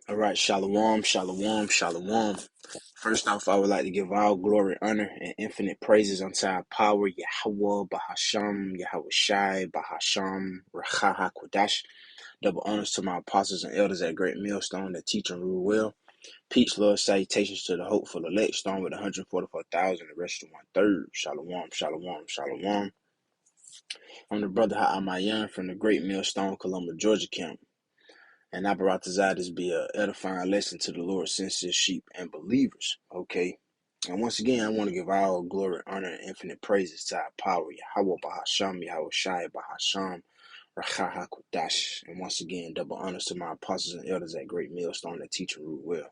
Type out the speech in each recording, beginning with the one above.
All right, shalom, shalom, shalom. First off, I would like to give all glory, honor, and infinite praises unto our power, Yahweh, Bahasham, Yahweh Shai, Bahasham, Rachaha Kodash. Double honors to my apostles and elders at Great Millstone that teach and rule well. Peace, love, salutations to the hopeful elect, stone with 144,000, the rest of 1/3. Shalom, shalom, shalom. I'm the brother Ha'amayan from the Great Millstone, Columbia, Georgia camp. And I brought this be an edifying lesson to the Lord, sincere sheep and believers. Okay. And once again, I want to give all glory, honor, and infinite praises to our power, Yahweh Bahasham, Yahweh Shai Bahasham, Rachaha Kodash. And once again, double honors to my apostles and elders at Great Millstone that teach and rule well.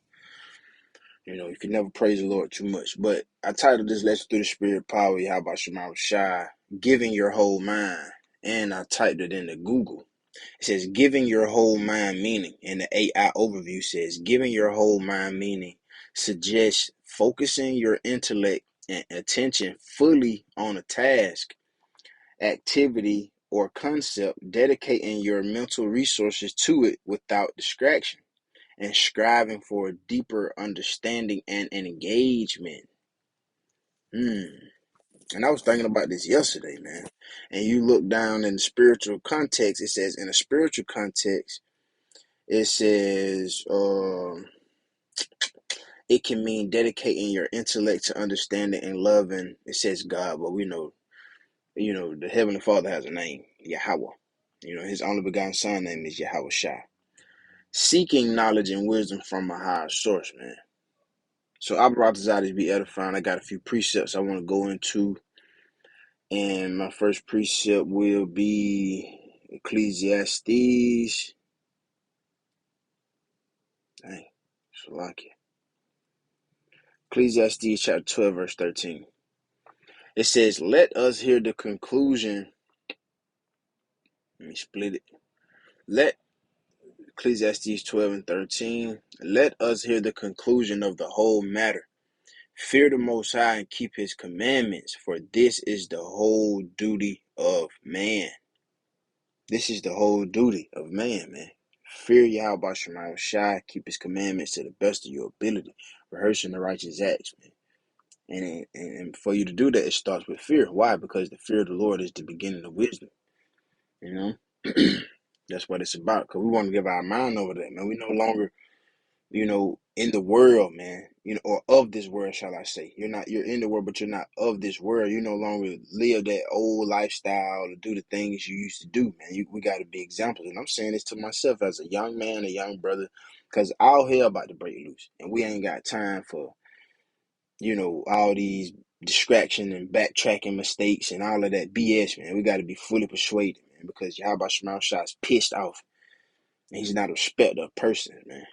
You can never praise the Lord too much. But I titled this lesson through the Spirit Power, Yahweh Shema Shai, giving your whole mind. And I typed it into Google. It says giving your whole mind meaning, and the AI overview says giving your whole mind meaning suggests focusing your intellect and attention fully on a task, activity, or concept, dedicating your mental resources to it without distraction, and striving for a deeper understanding and engagement. And I was thinking about this yesterday, man. And you look down in the spiritual context, it says in a spiritual context, it says it can mean dedicating your intellect to understanding and loving. It says God, but we know, the Heavenly Father has a name, Yahweh. His only begotten Son name is Yahweh Shai. Seeking knowledge and wisdom from a higher source, man. So I brought this out to be edifying. I got a few precepts I want to go into. And my first precept will be Ecclesiastes. Dang, Salakia. Ecclesiastes chapter 12, verse 13. It says, let us hear the conclusion. Let me split it. Let Ecclesiastes 12 and 13. Let us hear the conclusion of the whole matter. Fear the Most High and keep his commandments, for this is the whole duty of man. This is the whole duty of man. Fear Yahweh Shema Shai, keep his commandments to the best of your ability, rehearsing the righteous acts, man. And for you to do that, it starts with fear. Why? Because the fear of the Lord is the beginning of wisdom. That's what it's about. Because we want to give our mind over that, man. We no longer, in the world, man. Or of this world, shall I say? You're in the world, but you're not of this world. You no longer live that old lifestyle to do the things you used to do, man. We got to be examples, and I'm saying this to myself as a young man, a young brother, because all hell about to break loose, and we ain't got time for, all these distraction and backtracking mistakes and all of that BS, man. We got to be fully persuaded, man, because Yahweh Shema Shai is pissed off, and he's not a respecter of persons, man.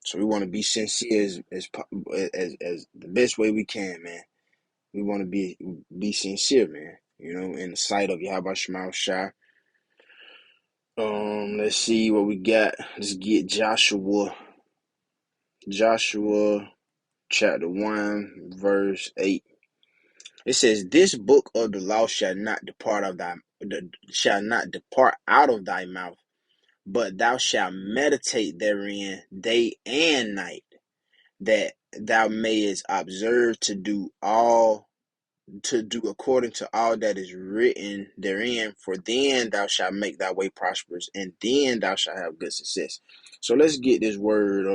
So we want to be sincere as the best way we can, man. We want to be sincere, man. In the sight of Yahweh Shema Shai. Let's see what we got. Let's get Joshua chapter 1, verse 8. It says, "This book of the law shall not depart out of thy mouth, but thou shalt meditate therein day and night, that thou mayest observe to do according to all that is written therein. For then thou shalt make thy way prosperous, and then thou shalt have good success." So let's get this word.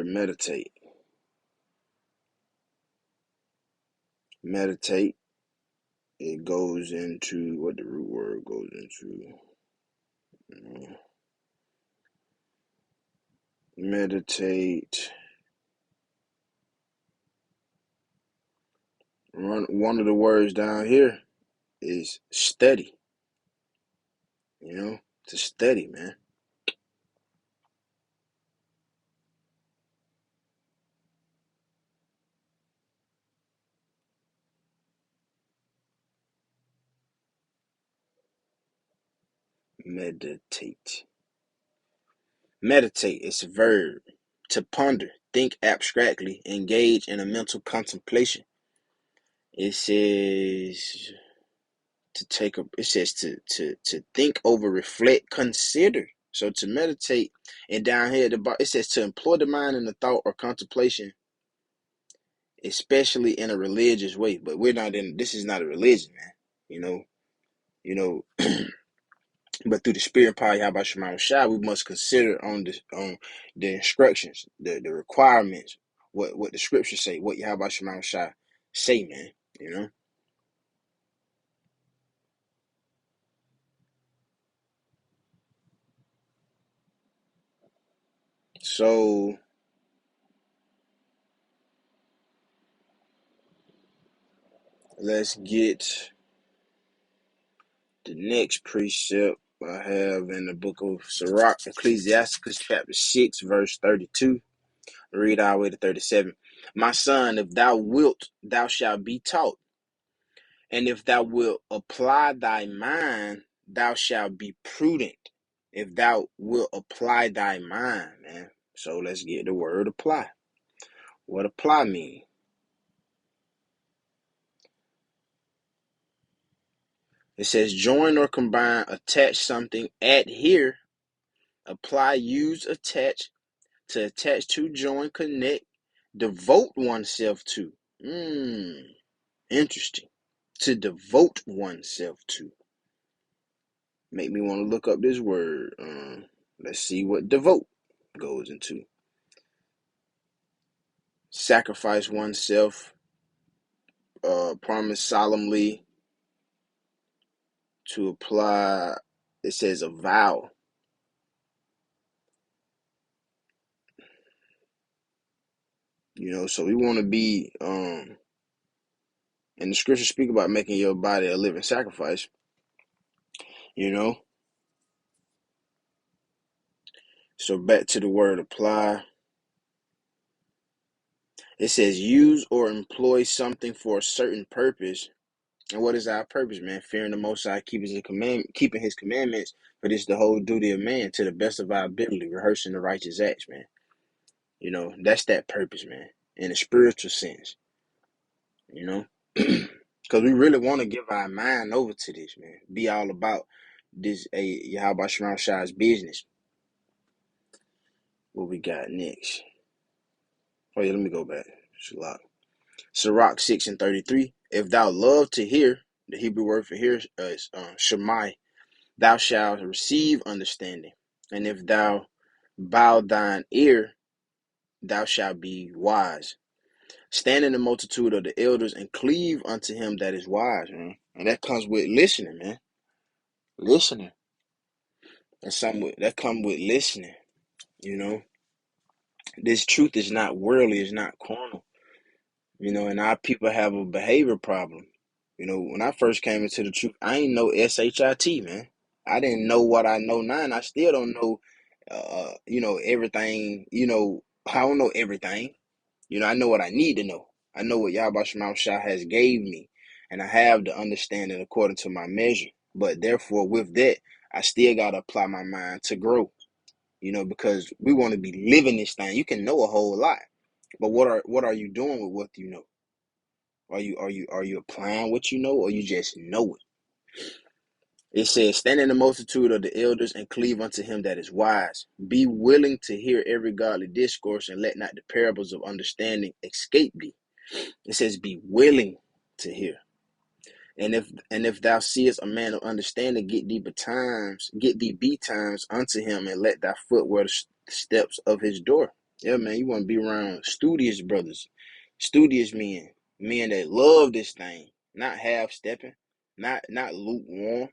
Meditate. Meditate. It goes into what the root word goes into. Meditate. One of the words down here is study. To study, man. Meditate. Meditate is a verb. To ponder, think abstractly, engage in a mental contemplation. It says to think over, reflect, consider. So to meditate, and down here at the bottom, it says to employ the mind in the thought or contemplation, especially in a religious way. But we're not in. This is not a religion, man. You know. You know. But through the spirit and power of Yahweh Shema Shai, we must consider on the instructions, the requirements, what the scriptures say, what Yahweh Shema Shai say, man. You know. So let's get the next precept I have in the book of Sirach, Ecclesiasticus chapter 6, verse 32. Read all the way to 37. My son, if thou wilt, thou shalt be taught. And if thou wilt apply thy mind, thou shalt be prudent. If thou wilt apply thy mind, man. So let's get the word apply. What apply mean? It says join or combine, attach something, adhere, apply, use, attach, to attach to, join, connect, devote oneself to. Interesting. To devote oneself to. Make me want to look up this word. Let's see what devote goes into. Sacrifice oneself, promise solemnly, to apply. It says a vow. You know, so we want to be, and the scriptures speak about making your body a living sacrifice, you know. So back to the word apply. It says use or employ something for a certain purpose. And what is our purpose, man? Fearing the Most High, keeping His commandments. For this the whole duty of man, to the best of our ability, rehearsing the righteous acts, man. You know, that's that purpose, man. In a spiritual sense, you know, because we really want to give our mind over to this, man. Be all about this, Yahweh Shema Shai's business. What we got next? Oh yeah, let me go back. Sirach 6 and 33. If thou love to hear, the Hebrew word for hear is shemai, thou shalt receive understanding. And if thou bow thine ear, thou shalt be wise. Stand in the multitude of the elders and cleave unto him that is wise, man. And that comes with listening, man. Listening. That comes with listening, you know. This truth is not worldly, it's not carnal. You know, and our people have a behavior problem. You know, when I first came into the truth, I ain't know SHIT, man. I didn't know what I know now, and I still don't know, everything. You know, I don't know everything. You know, I know what I need to know. I know what Yahweh Shema Shah has gave me, and I have the understanding according to my measure. But therefore, with that, I still got to apply my mind to grow, you know, because we want to be living this thing. You can know a whole lot, but what are you doing with what you know? Are you applying what you know, or you just know it? It says, stand in the multitude of the elders and cleave unto him that is wise. Be willing to hear every godly discourse, and let not the parables of understanding escape thee. It says, be willing to hear. And if thou seest a man of understanding, get thee betimes unto him, and let thy foot wear the steps of his door. Yeah, man, you want to be around studious brothers, studious men that love this thing, not half stepping, not lukewarm.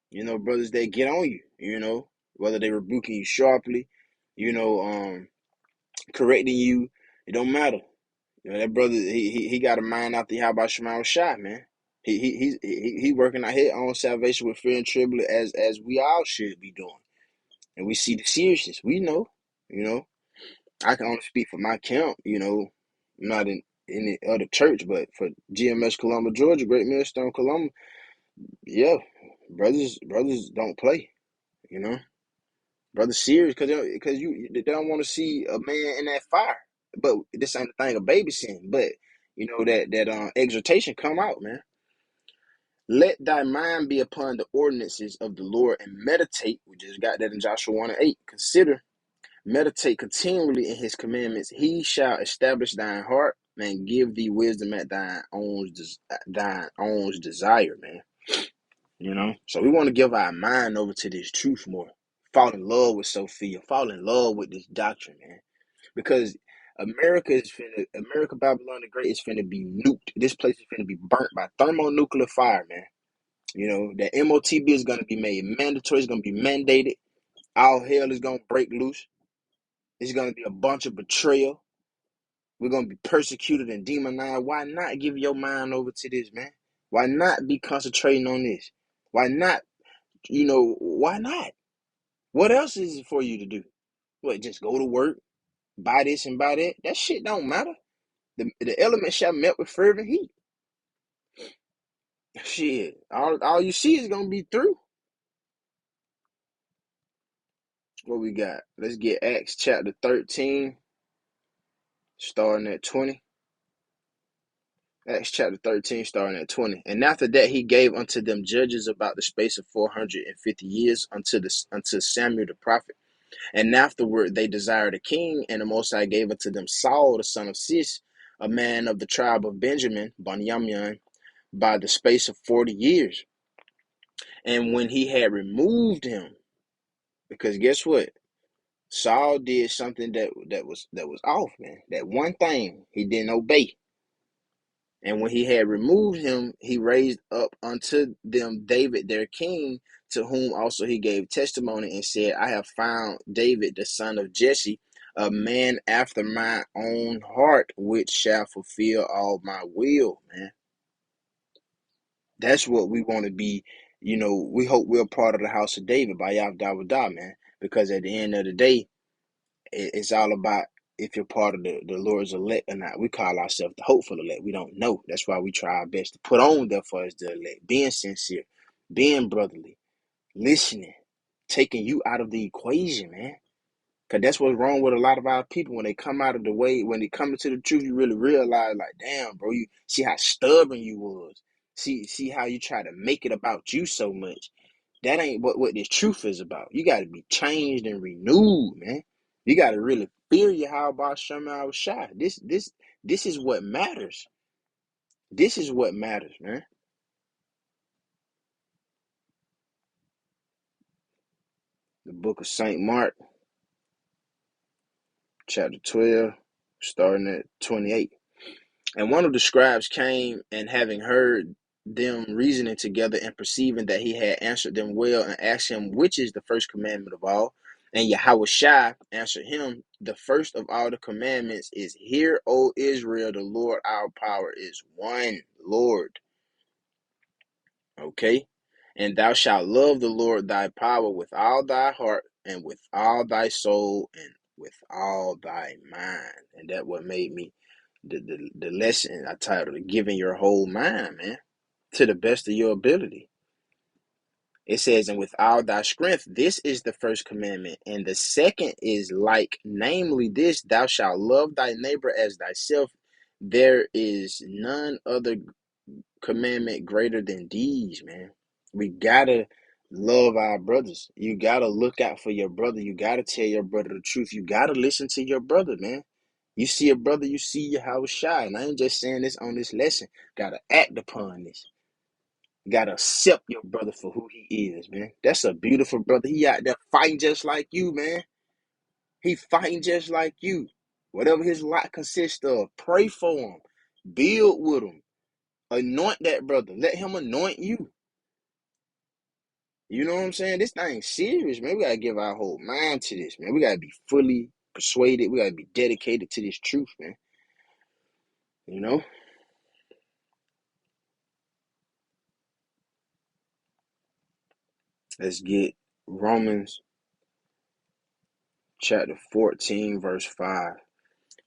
You know, brothers that get on you. You know, whether they rebuking you sharply, you know, correcting you, it don't matter. You know, that brother, he got a mind out the how about Shema Shai, man. He working out his own salvation with fear and trembling, as we all should be doing. And we see the seriousness. We know, you know. I can only speak for my camp, you know. I'm not in any other church, but for GMS Columbus, Georgia, Great Millstone Columbus, yeah, brothers don't play, you know. Brothers serious because they don't want to see a man in that fire. But this ain't the thing of baby sin, but you know that exhortation come out, man. Let thy mind be upon the ordinances of the Lord and meditate. We just got that in Joshua 1 and 8. Consider, meditate continually in his commandments. He shall establish thine heart and give thee wisdom at thine own desire, man. You know? So we want to give our mind over to this truth more. Fall in love with Sophia. Fall in love with this doctrine, man. Because America, Babylon the Great is finna be nuked. This place is finna be burnt by thermonuclear fire, man. You know, the MOTB is gonna be made mandatory, it's gonna be mandated. All hell is gonna break loose. It's gonna be a bunch of betrayal. We're gonna be persecuted and demonized. Why not give your mind over to this, man? Why not be concentrating on this? Why not, why not? What else is it for you to do? What, just go to work, buy this and buy that? That shit don't matter. The elements shall melt with fervent heat. Shit, all you see is gonna be through. What we got? Let's get Acts chapter 13, starting at 20. Acts chapter 13, starting at 20. And after that he gave unto them judges about the space of 450 years unto Samuel the prophet. And afterward they desired a king, and the Most High gave unto them Saul the son of Cis, a man of the tribe of Benjamin, Banyamyan, by the space of 40 years. And when he had removed him, because guess what? Saul did something that was off, man. That one thing he didn't obey. And when he had removed him, he raised up unto them David their king, to whom also he gave testimony and said, I have found David the son of Jesse, a man after my own heart, which shall fulfill all my will, man. That's what we want to be. We hope we're part of the house of David by Yahweh, man. Because at the end of the day, it's all about if you're part of the Lord's elect or not. We call ourselves the hopeful elect. We don't know. That's why we try our best to put on, therefore, as the elect, being sincere, being brotherly, listening, taking you out of the equation, man. Because that's what's wrong with a lot of our people. When they come out of the way, when they come into the truth, you really realize, like, damn, bro, you see how stubborn you was. See how you try to make it about you so much. That ain't what this truth is about. You got to be changed and renewed, man. You got to really fear Yahweh Shem Al Shai. This is what matters. This is what matters, man. The book of St. Mark, chapter 12, starting at 28. And one of the scribes came, and having heard them reasoning together and perceiving that he had answered them well, and asked him, which is the first commandment of all? And Yahushua answered him, the first of all the commandments is, Hear, O Israel, the Lord our power is one Lord. Okay? And thou shalt love the Lord thy power with all thy heart, and with all thy soul, and with all thy mind. And that what made me the lesson I titled it, Giving Your Whole Mind, man, to the best of your ability. It says, and with all thy strength, this is the first commandment. And the second is like, namely this, thou shalt love thy neighbor as thyself. There is none other commandment greater than these, man. We gotta love our brothers. You gotta look out for your brother. You gotta tell your brother the truth. You gotta listen to your brother, man. You see a brother, you see your house shy. And I ain't just saying this on this lesson. Gotta act upon this. You gotta accept your brother for who he is, man. That's a beautiful brother. He out there fighting just like you, man. He fighting just like you. Whatever his lot consists of, pray for him. Build with him. Anoint that brother. Let him anoint you. You know what I'm saying? This thing's serious, man. We gotta give our whole mind to this, man. We gotta be fully persuaded. We gotta be dedicated to this truth, man. You know? Let's get Romans chapter 14, verse 5.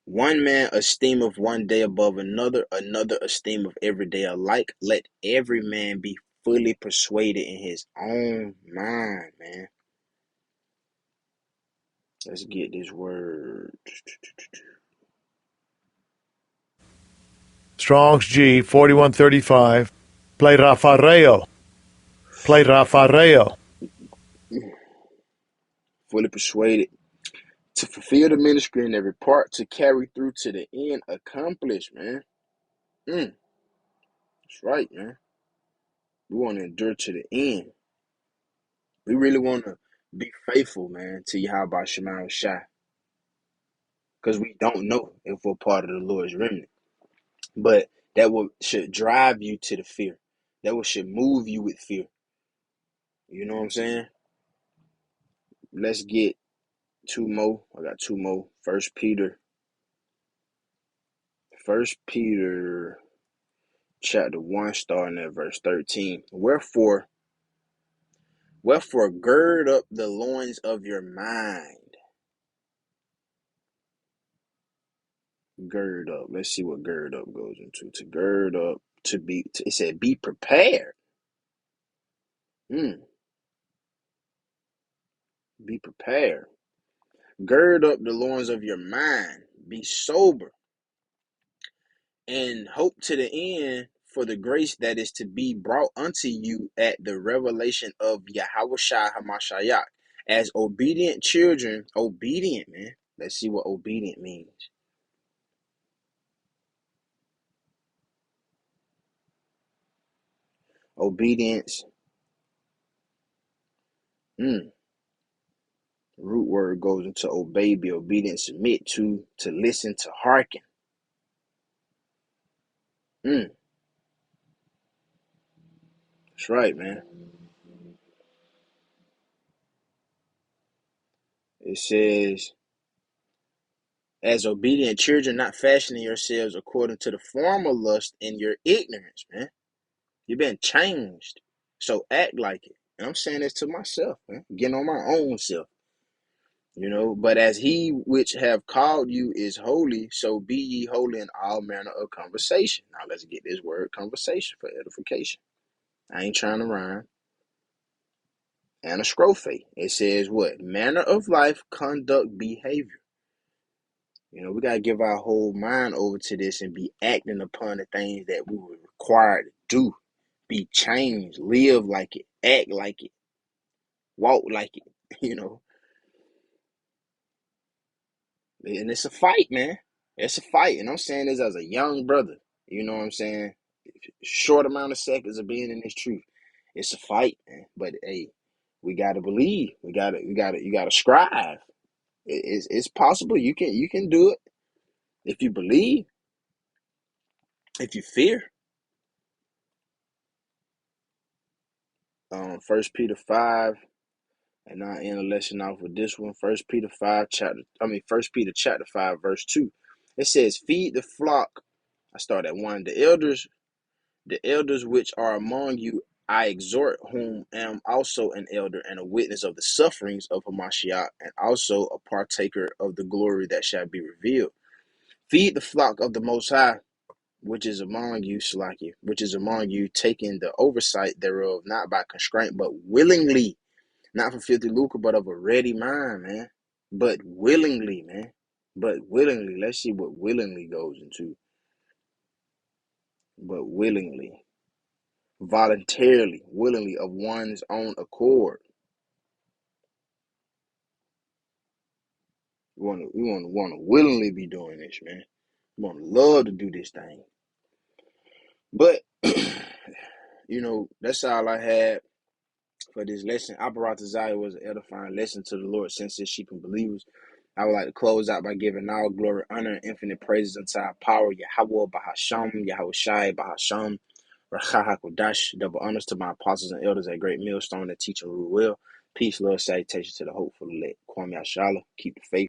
One man esteem of one day above another, another esteem of every day alike. Let every man be fully persuaded in his own mind, man. Let's get this word. Strong's G 4135. Play Rafareo. Play Rafareo. Fully persuaded to fulfill the ministry in every part, to carry through to the end, accomplished, man. That's right, man. We want to endure to the end. We really want to be faithful, man, to Yahweh Shema Shai, because we don't know if we're part of the Lord's remnant. But that should drive you to the fear. That should move you with fear. You know what I'm saying? Let's get two more. I got two more. First Peter chapter 1, starting at verse 13. Wherefore gird up the loins of your mind. Gird up. Let's see what gird up goes into. To gird up, it said be prepared. Be prepared. Gird up the loins of your mind. Be sober. And hope to the end for the grace that is to be brought unto you at the revelation of Yahushua Hamashiach. As obedient children, obedient, man. Let's see what obedient means. Obedience. Root word goes into obey, be obedient, submit to listen, to hearken. That's right, man. It says, as obedient children, not fashioning yourselves according to the former lust in your ignorance, man. You've been changed. So act like it. And I'm saying this to myself, man. Getting on my own self. But as he which have called you is holy, so be ye holy in all manner of conversation. Now let's get this word conversation for edification. I ain't trying to rhyme. Anastrophe. It says what? Manner of life, conduct, behavior. We got to give our whole mind over to this and be acting upon the things that we were required to do. Be changed, live like it, act like it, walk like it, And it's a fight, man. It's a fight. And I'm saying this as a young brother. You know what I'm saying? Short amount of seconds of being in this truth. It's a fight, man. But hey, we gotta believe. You gotta strive. It's possible. You can do it if you believe, if you fear. 1 Peter 5, and I end the lesson off with this one. 1 Peter chapter 5, verse 2. It says, feed the flock. I start at 1. The elders which are among you, I exhort, whom am also an elder and a witness of the sufferings of Hamashiach, and also a partaker of the glory that shall be revealed. Feed the flock of the Most High, which is among you, Salaki, which is among you, taking the oversight thereof, not by constraint, but willingly, not for filthy lucre, but of a ready mind, man. But willingly, man. But willingly. Let's see what willingly goes into. But willingly. Voluntarily, willingly, of one's own accord. We want to willingly be doing this, man. We want to love to do this thing. But that's all I had for this lesson. Aparat Zaya was an edifying lesson to the Lord, since his sheep and believers. I would like to close out by giving all glory, honor, and infinite praises unto our power, Yahweh Bahasham, Yahweh Shai Bahasham, Racha HaKodash. Double honors to my apostles and elders at Great Millstone that teach and rule well. Peace, love, salutation to the hopeful elect. Kwame Ashala. Keep the faith.